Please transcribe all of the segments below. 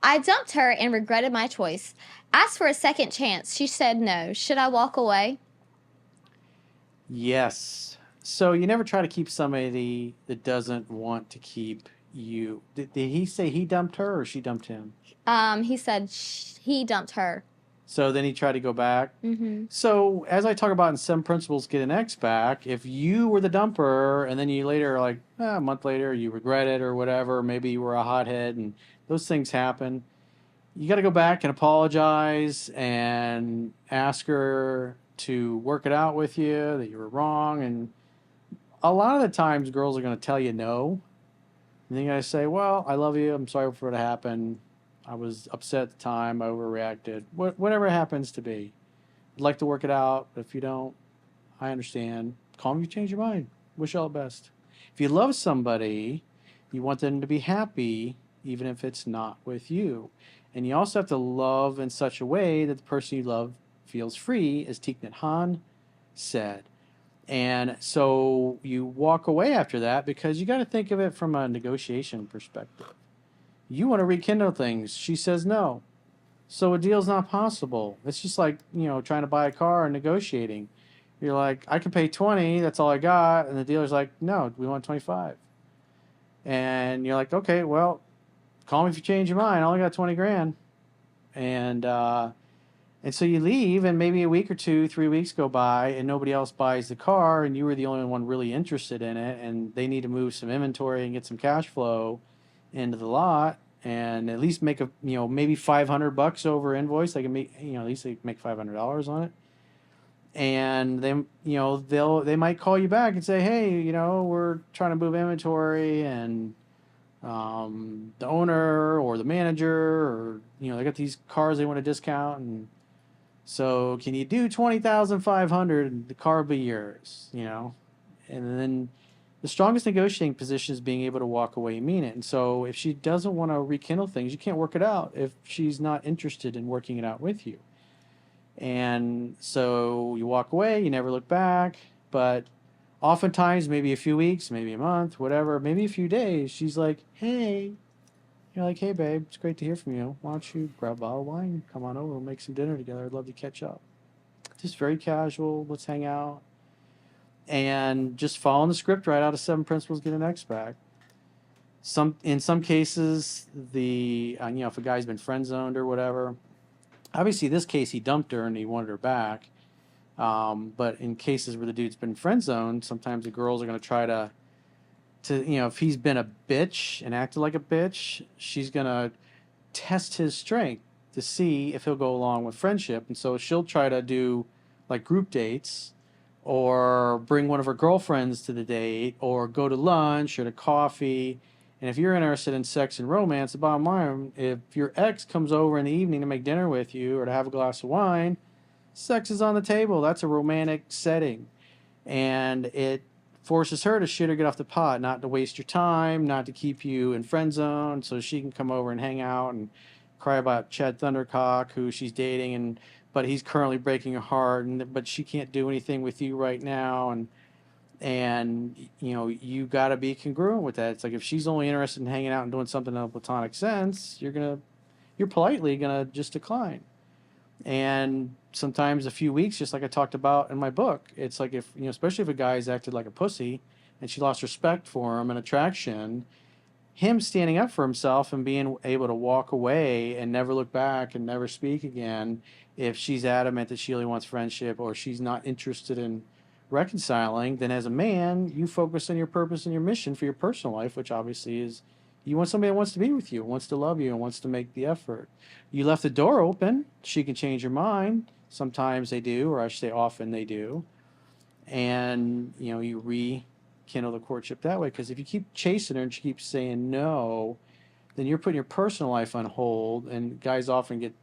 I dumped her and regretted my choice. Asked for a second chance. She said no. Should I walk away? Yes. So you never try to keep somebody that doesn't want to keep you. Did he say he dumped her or she dumped him? He said he dumped her. So then he tried to go back. Mm-hmm. So as I talk about in Seven Principles Get an X Back, if you were the dumper and then you later, like a month later, you regret it or whatever, maybe you were a hothead and those things happen, you got to go back and apologize and ask her to work it out with you that you were wrong. And a lot of the times girls are going to tell you no. And then you got to say, well, I love you. I'm sorry for what happened. I was upset at the time. I overreacted. Whatever it happens to be. I'd like to work it out. But if you don't, I understand. Call me if you change your mind. Wish you all the best. If you love somebody, you want them to be happy, even if it's not with you. And you also have to love in such a way that the person you love feels free, as Thich Nhat Hanh said. And so you walk away after that because you got to think of it from a negotiation perspective. You want to rekindle things. She says no. So a deal's not possible. It's just like, trying to buy a car and negotiating. You're like, I can pay 20, that's all I got. And the dealer's like, no, we want 25. And you're like, okay, well, call me if you change your mind. I only got 20 grand. And, and so you leave, and maybe a week or 2, 3 weeks go by, and nobody else buys the car, and you were the only one really interested in it, and they need to move some inventory and get some cash flow into the lot, and at least make maybe $500 over invoice. They can make, at least they make $500 on it, and they might call you back and say, hey, we're trying to move inventory, and the owner or the manager or they got these cars they want to discount, and so can you do 20,500? The car will be yours, and then the strongest negotiating position is being able to walk away and mean it. And so if she doesn't want to rekindle things, you can't work it out if she's not interested in working it out with you. And so you walk away, you never look back, but oftentimes, maybe a few weeks, maybe a month, whatever, maybe a few days, she's like, hey, you're like, hey, babe, it's great to hear from you. Why don't you grab a bottle of wine, come on over, we'll make some dinner together. I'd love to catch up. Just very casual. Let's hang out. And just following the script right out of Seven Principles Get an X Back. In some cases, if a guy's been friend zoned or whatever, obviously this case he dumped her and he wanted her back. But in cases where the dude's been friend zoned, sometimes the girls are going to try to if he's been a bitch and acted like a bitch, she's going to test his strength to see if he'll go along with friendship. And so she'll try to do like group dates or bring one of her girlfriends to the date or go to lunch or to coffee. And if you're interested in sex and romance, the bottom line, if your ex comes over in the evening to make dinner with you or to have a glass of wine, sex is on the table. That's a romantic setting. And it forces her to shit or get off the pot, not to waste your time, not to keep you in friend zone so she can come over and hang out and cry about Chad Thundercock, who she's dating, but he's currently breaking her heart, but she can't do anything with you right now, and you got to be congruent with that. It's like if she's only interested in hanging out and doing something in a platonic sense, you're politely gonna just decline. And sometimes a few weeks, just like I talked about in my book, it's like if especially if a guy's acted like a pussy and she lost respect for him and attraction, him standing up for himself and being able to walk away and never look back and never speak again if she's adamant that she only wants friendship or she's not interested in reconciling, then as a man, you focus on your purpose and your mission for your personal life, which obviously is you want somebody that wants to be with you, wants to love you, and wants to make the effort. You left the door open. She can change her mind. Sometimes they do, or I should say often they do. And, you rekindle the courtship that way. Because if you keep chasing her and she keeps saying no, then you're putting your personal life on hold. And guys often get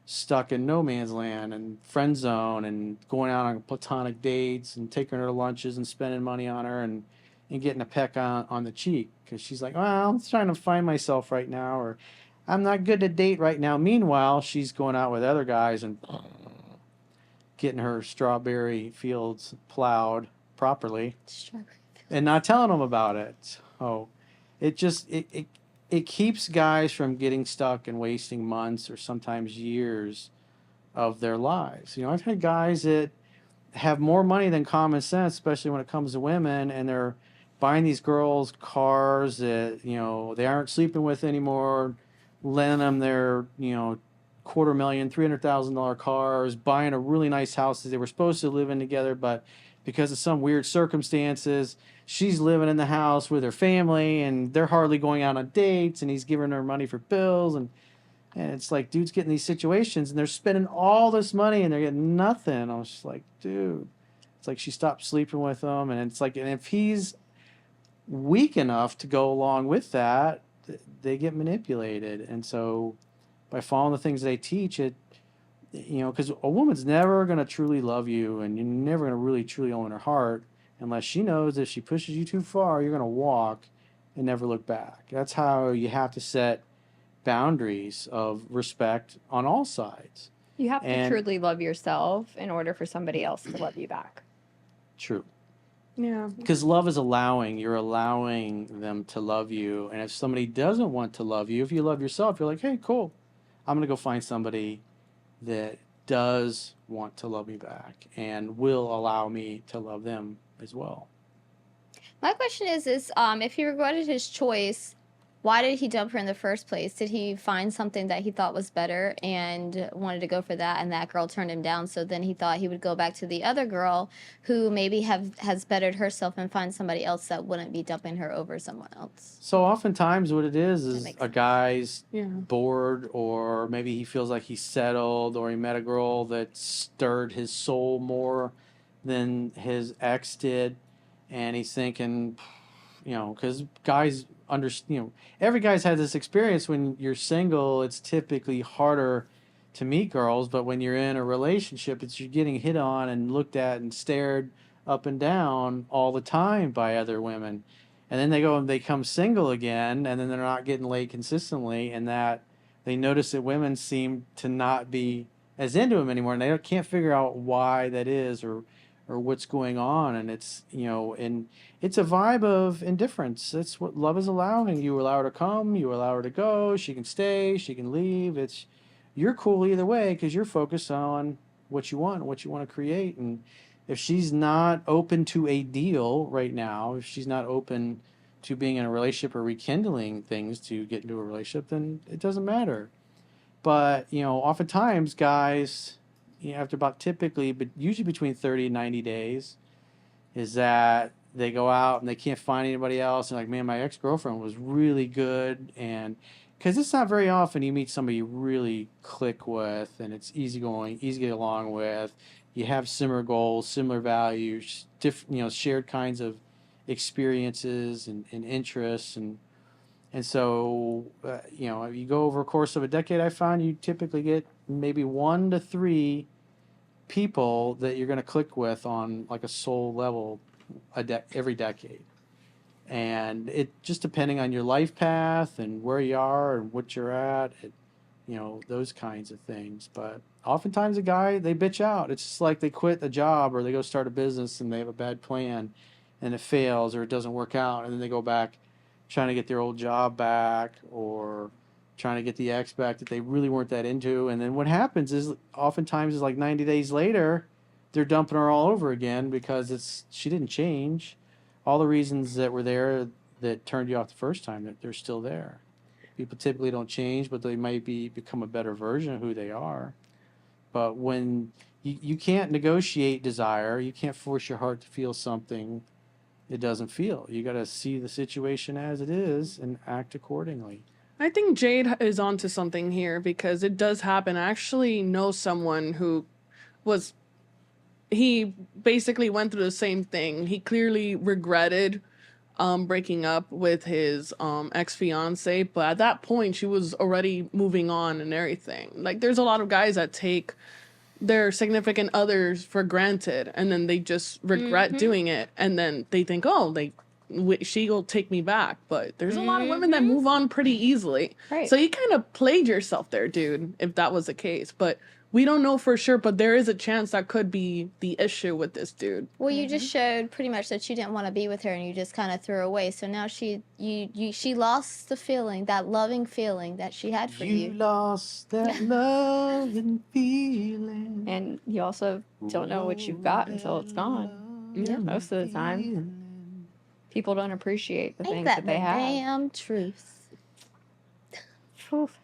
stuck in no man's land and friend zone and going out on platonic dates and taking her to lunches and spending money on her and getting a peck on the cheek because she's like, well, I'm trying to find myself right now, or I'm not good to date right now. Meanwhile, she's going out with other guys and getting her strawberry fields plowed properly and not telling them about it. Oh, it it keeps guys from getting stuck and wasting months or sometimes years of their lives. I've had guys that have more money than common sense, especially when it comes to women, and they're buying these girls cars that they aren't sleeping with anymore, lending them their quarter million, $300,000 cars, buying a really nice house that they were supposed to live in together, but because of some weird circumstances, she's living in the house with her family, and they're hardly going out on dates, and he's giving her money for bills, and it's like dudes getting these situations and they're spending all this money and they're getting nothing. I was just like, dude, it's like she stopped sleeping with him. And it's like, and if he's weak enough to go along with that, they get manipulated. And so by following the things they teach, because a woman's never going to truly love you and you're never going to really truly own her heart unless she knows if she pushes you too far, you're going to walk and never look back. That's how you have to set boundaries of respect on all sides. You have to And truly love yourself in order for somebody else to love you back. true. Yeah. Because love is you're allowing them to love you. And if somebody doesn't want to love you, if you love yourself, you're like, hey, cool. I'm going to go find somebody that does want to love me back and will allow me to love them as well. My question is if he regretted his choice, why did he dump her in the first place? Did he find something that he thought was better and wanted to go for that, and that girl turned him down? So then he thought he would go back to the other girl who maybe has bettered herself and find somebody else that wouldn't be dumping her over someone else. So oftentimes what it is makes a sense. guy's Yeah. bored, or maybe he feels like he's settled, or he met a girl that stirred his soul more than his ex did, and he's thinking, because guys every guy's had this experience. When you're single, it's typically harder to meet girls, but when you're in a relationship, you're getting hit on and looked at and stared up and down all the time by other women. And then they go and they come single again, and then they're not getting laid consistently, and that they notice that women seem to not be as into them anymore, and they can't figure out why that is, or what's going on. And it's and it's a vibe of indifference. That's what love is allowing. You allow her to come, you allow her to go, she can stay, she can leave. You're cool either way because you're focused on what you want to create. And if she's not open to a deal right now, if she's not open to being in a relationship or rekindling things to get into a relationship, then it doesn't matter. But oftentimes guys, after about typically, but usually between 30 and 90 days, is that they go out and they can't find anybody else. And like, man, my ex-girlfriend was really good. And because it's not very often you meet somebody you really click with and it's easygoing, easy to get along with. You have similar goals, similar values, different, shared kinds of experiences and interests. And so, you go over a course of a decade, I found you typically get maybe 1 to 3 people that you're going to click with on like a soul level every decade. And it just depending on your life path and where you are and what you're at, those kinds of things. But oftentimes a guy, they bitch out. It's just like they quit a job or they go start a business and they have a bad plan and it fails or it doesn't work out. And then they go back trying to get their old job back or trying to get the ex back that they really weren't that into. And then what happens is oftentimes is like 90 days later, they're dumping her all over again because she didn't change. All the reasons that were there that turned you off the first time, that they're still there. People typically don't change, but they might become a better version of who they are. But when you can't negotiate desire, you can't force your heart to feel something it doesn't feel. You got to see the situation as it is and act accordingly. I think Jade is onto something here because it does happen. I actually know someone who he basically went through the same thing. He clearly regretted breaking up with his ex-fiance, but at that point she was already moving on and everything. Like, there's a lot of guys that take their significant others for granted and then they just regret doing it, and then they think, oh, she'll take me back. But there's a lot of women that move on pretty easily. Right. So you kind of played yourself there, dude, if that was the case. But we don't know for sure, but there is a chance that could be the issue with this dude. Well, you just showed pretty much that you didn't want to be with her, and you just kind of threw her away. So now she lost the feeling, that loving feeling that she had for You you. lost that love and feeling. And you also don't know what you've got until it's gone. Yeah. Most of the time, people don't appreciate the Ain't things that that the they have. damn truth? Oof.